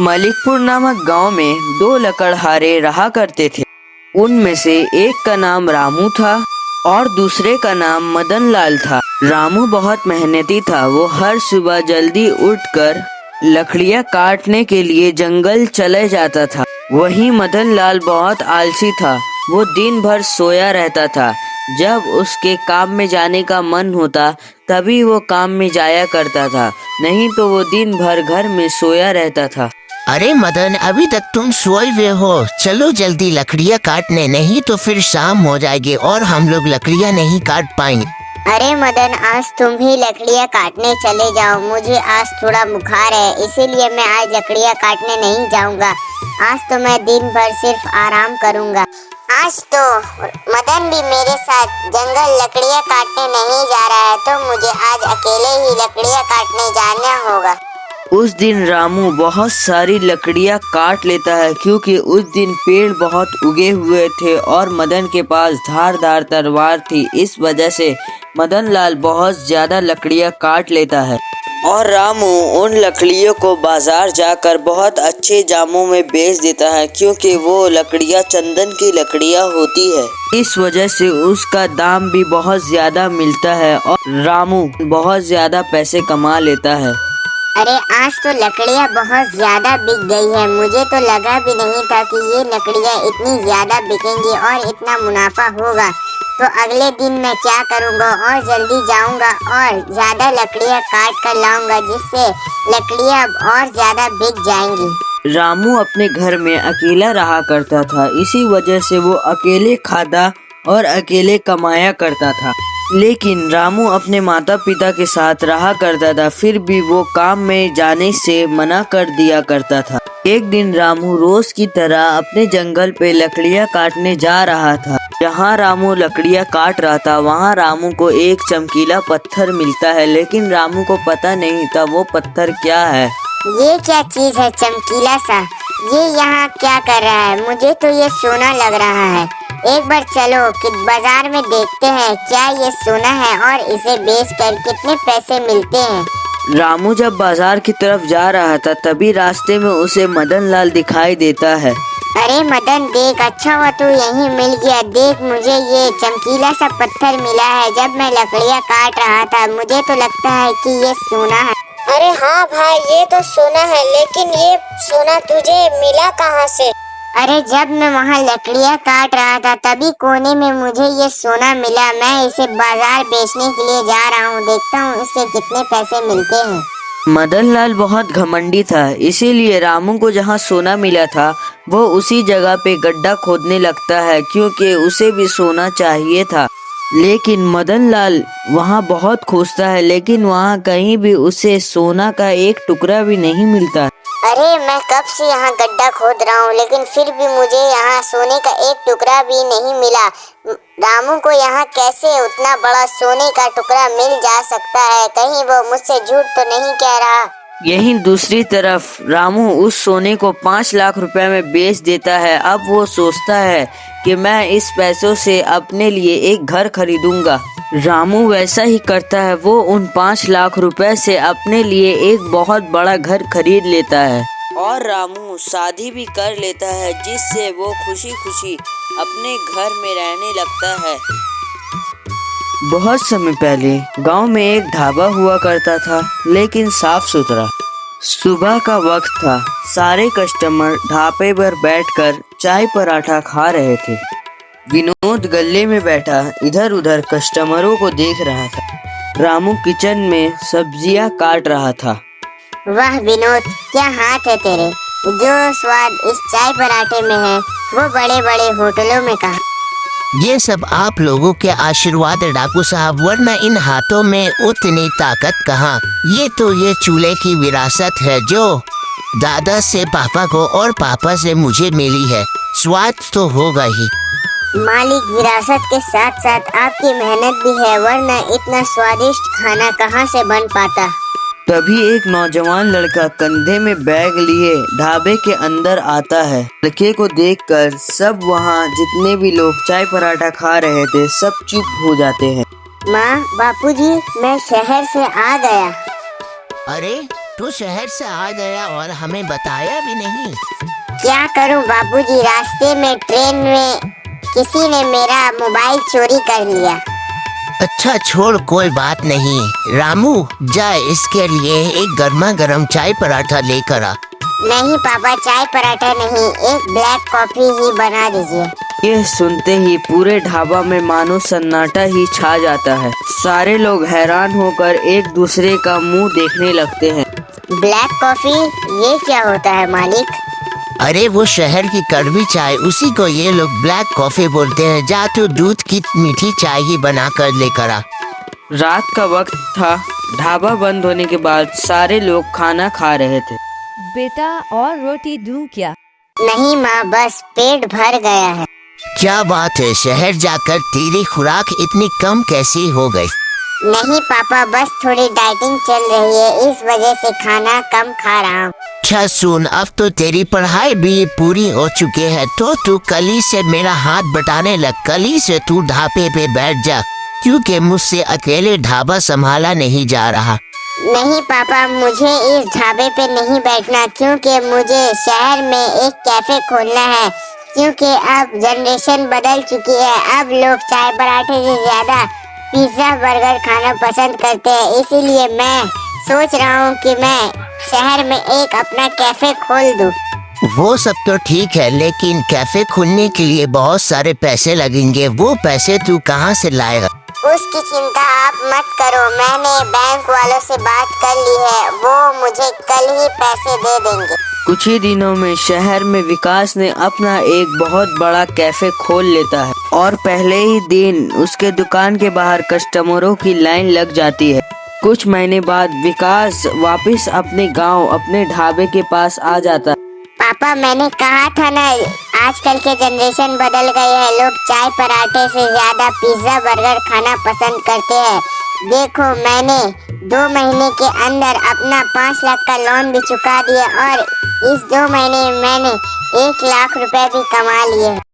मलिकपुर नामक गांव में दो लकड़हारे रहा करते थे। उनमें से एक का नाम रामू था और दूसरे का नाम मदन लाल था। रामू बहुत मेहनती था। वो हर सुबह जल्दी उठकर लकड़ियां काटने के लिए जंगल चले जाता था। वहीं मदन लाल बहुत आलसी था। वो दिन भर सोया रहता था। जब उसके काम में जाने का मन होता तभी वो काम में जाया करता था, नहीं तो वो दिन भर घर में सोया रहता था। अरे मदन, अभी तक तुम सोए हुए हो। चलो जल्दी लकड़ियाँ काटने, नहीं तो फिर शाम हो जाएगी और हम लोग लकड़ियाँ नहीं काट पाएंगे। अरे मदन, आज तुम ही लकड़ियाँ काटने चले जाओ। मुझे आज थोड़ा बुखार है, इसीलिए मैं आज लकड़ियाँ काटने नहीं जाऊंगा। आज तो मैं दिन भर सिर्फ आराम करूंगा। आज तो मदन भी मेरे साथ जंगल लकड़ियाँ काटने नहीं जा रहा है, तो मुझे आज अकेले ही लकड़ियाँ काटने जाना होगा। उस दिन रामू बहुत सारी लकड़ियां काट लेता है, क्योंकि उस दिन पेड़ बहुत उगे हुए थे और मदन के पास धारदार तलवार थी। इस वजह से मदन लाल बहुत ज्यादा लकड़ियां काट लेता है और रामू उन लकड़ियों को बाजार जाकर बहुत अच्छे दामों में बेच देता है, क्योंकि वो लकड़ियां चंदन की लकड़ियां होती है। इस वजह से उसका दाम भी बहुत ज्यादा मिलता है और रामू बहुत ज्यादा पैसे कमा लेता है। अरे आज तो लकड़ियाँ बहुत ज्यादा बिक गई है। मुझे तो लगा भी नहीं था कि ये लकड़ियाँ इतनी ज्यादा बिकेंगी और इतना मुनाफा होगा। तो अगले दिन मैं क्या करूँगा और जल्दी जाऊँगा और ज्यादा लकड़ियाँ काट कर लाऊंगा, जिससे लकड़ियाँ और ज्यादा बिक जाएंगी। रामू अपने घर में अकेला रहा करता था, इसी वजह से वो अकेले खाता और अकेले कमाया करता था। लेकिन रामू अपने माता पिता के साथ रहा करता था, फिर भी वो काम में जाने से मना कर दिया करता था। एक दिन रामू रोज की तरह अपने जंगल पे लकड़ियाँ काटने जा रहा था। जहाँ रामू लकड़ियाँ काट रहा था वहाँ रामू को एक चमकीला पत्थर मिलता है, लेकिन रामू को पता नहीं था वो पत्थर क्या है। ये क्या चीज है चमकीला सा? ये यहाँ क्या कर रहा है? मुझे तो ये सोना लग रहा है। एक बार चलो कि बाजार में देखते हैं क्या ये सोना है और इसे बेचकर कितने पैसे मिलते हैं। रामू जब बाजार की तरफ जा रहा था तभी रास्ते में उसे मदन लाल दिखाई देता है। अरे मदन देख, अच्छा हुआ तू यहीं मिल गया। देख, मुझे ये चमकीला सा पत्थर मिला है। जब मैं लकड़ियाँ काट रहा था मुझे तो लगता है कि ये सोना है। अरे हाँ भाई, ये तो सोना है, लेकिन ये सोना तुझे मिला कहाँ से? अरे जब मैं वहाँ लकड़ियाँ काट रहा था तभी कोने में मुझे ये सोना मिला। मैं इसे बाजार बेचने के लिए जा रहा हूँ, देखता हूँ इसके कितने पैसे मिलते हैं। मदन लाल बहुत घमंडी था, इसीलिए रामू को जहाँ सोना मिला था वो उसी जगह पे गड्ढा खोदने लगता है, क्योंकि उसे भी सोना चाहिए था। लेकिन मदन लाल वहाँ बहुत खोजता है, लेकिन वहाँ कहीं भी उसे सोना का एक टुकड़ा भी नहीं मिलता। अरे मैं कब से यहाँ गड्ढा खोद रहा हूँ, लेकिन फिर भी मुझे यहाँ सोने का एक टुकड़ा भी नहीं मिला। रामू को यहाँ कैसे उतना बड़ा सोने का टुकड़ा मिल जा सकता है? कहीं वो मुझसे झूठ तो नहीं कह रहा? यहीं दूसरी तरफ रामू उस सोने को 5 लाख रुपए में बेच देता है। अब वो सोचता है कि मैं इस पैसों से अपने लिए एक घर खरीदूंगा। रामू वैसा ही करता है। वो उन 5 लाख रुपए से अपने लिए एक बहुत बड़ा घर खरीद लेता है और रामू शादी भी कर लेता है, जिससे वो खुशी खुशी अपने घर में रहने लगता है। बहुत समय पहले गांव में एक ढाबा हुआ करता था, लेकिन साफ सुथरा। सुबह का वक्त था। सारे कस्टमर ढाबे पर बैठकर चाय पराठा खा रहे थे। विनोद गल्ले में बैठा इधर उधर कस्टमरों को देख रहा था। रामू किचन में सब्जियां काट रहा था। वाह विनोद, क्या हाथ है तेरे! जो स्वाद इस चाय पराठे में है वो बड़े बड़े होटलों में कहाँ। ये सब आप लोगों के आशीर्वाद है डाकू साहब, वरना इन हाथों में उतनी ताकत कहाँ। ये चूल्हे की विरासत है जो दादा से पापा को और पापा से मुझे मिली है। स्वाद तो होगा ही। मालिक, विरासत के साथ साथ आपकी मेहनत भी है, वरना इतना स्वादिष्ट खाना कहाँ से बन पाता। तभी एक नौजवान लड़का कंधे में बैग लिए ढाबे के अंदर आता है। लड़के को देखकर सब वहाँ जितने भी लोग चाय पराठा खा रहे थे सब चुप हो जाते हैं। माँ, बापूजी, मैं शहर से आ गया। अरे तू शहर से आ गया और हमें बताया भी नहीं। क्या करूं बाबूजी, रास्ते में ट्रेन में किसी ने मेरा मोबाइल चोरी कर लिया। अच्छा छोड़, कोई बात नहीं। रामू जा इसके लिए एक गर्मा गर्म चाय पराठा लेकर आ। नहीं पापा, चाय पराठा नहीं, एक ब्लैक कॉफी ही बना दीजिए। यह सुनते ही पूरे ढाबा में मानो सन्नाटा ही छा जाता है। सारे लोग हैरान होकर एक दूसरे का मुंह देखने लगते हैं। ब्लैक कॉफी, ये क्या होता है मालिक? अरे वो शहर की कड़वी चाय, उसी को ये लोग ब्लैक कॉफी बोलते हैं। जा तू दूध की मीठी चाय ही बना कर लेकर आ। रात का वक्त था। ढाबा बंद होने के बाद सारे लोग खाना खा रहे थे। बेटा और रोटी दूं क्या? नहीं माँ, बस पेट भर गया है। क्या बात है, शहर जाकर तेरी खुराक इतनी कम कैसी हो गई? नहीं पापा, बस थोड़ी डाइटिंग चल रही है, इस वजह से खाना कम खा रहा हूँ। अच्छा सुन, अब तो तेरी पढ़ाई भी पूरी हो चुकी है, तो तू कल ही से मेरा हाथ बटाने लग। कल ही से तू ढाबे पे बैठ जा, क्योंकि मुझसे अकेले ढाबा संभाला नहीं जा रहा। नहीं पापा, मुझे इस ढाबे पे नहीं बैठना, क्योंकि मुझे शहर में एक कैफे खोलना है। क्योंकि अब जनरेशन बदल चुकी है, अब लोग चाय पराठे से ज्यादा पिज्जा बर्गर खाना पसंद करते हैं। इसीलिए मैं सोच रहा हूँ कि मैं शहर में एक अपना कैफे खोल दूँ। वो सब तो ठीक है, लेकिन कैफे खोलने के लिए बहुत सारे पैसे लगेंगे। वो पैसे तू कहाँ से लाएगा? उसकी चिंता आप मत करो, मैंने बैंक वालों से बात कर ली है, वो मुझे कल ही पैसे दे देंगे। कुछ ही दिनों में शहर में विकास ने अपना एक बहुत बड़ा कैफे खोल लेता है और पहले ही दिन उसके दुकान के बाहर कस्टमरों की लाइन लग जाती है। कुछ महीने बाद विकास वापस अपने गांव, अपने ढाबे के पास आ जाता है। पापा, मैंने कहा था ना, आजकल के जनरेशन बदल गई है, लोग चाय पराठे से ज्यादा पिज्जा बर्गर खाना पसंद करते हैं। देखो, मैंने 2 महीने के अंदर अपना 5 लाख का लोन भी चुका दिया और इस 2 महीने में मैंने 1 लाख रुपए भी कमा लिए।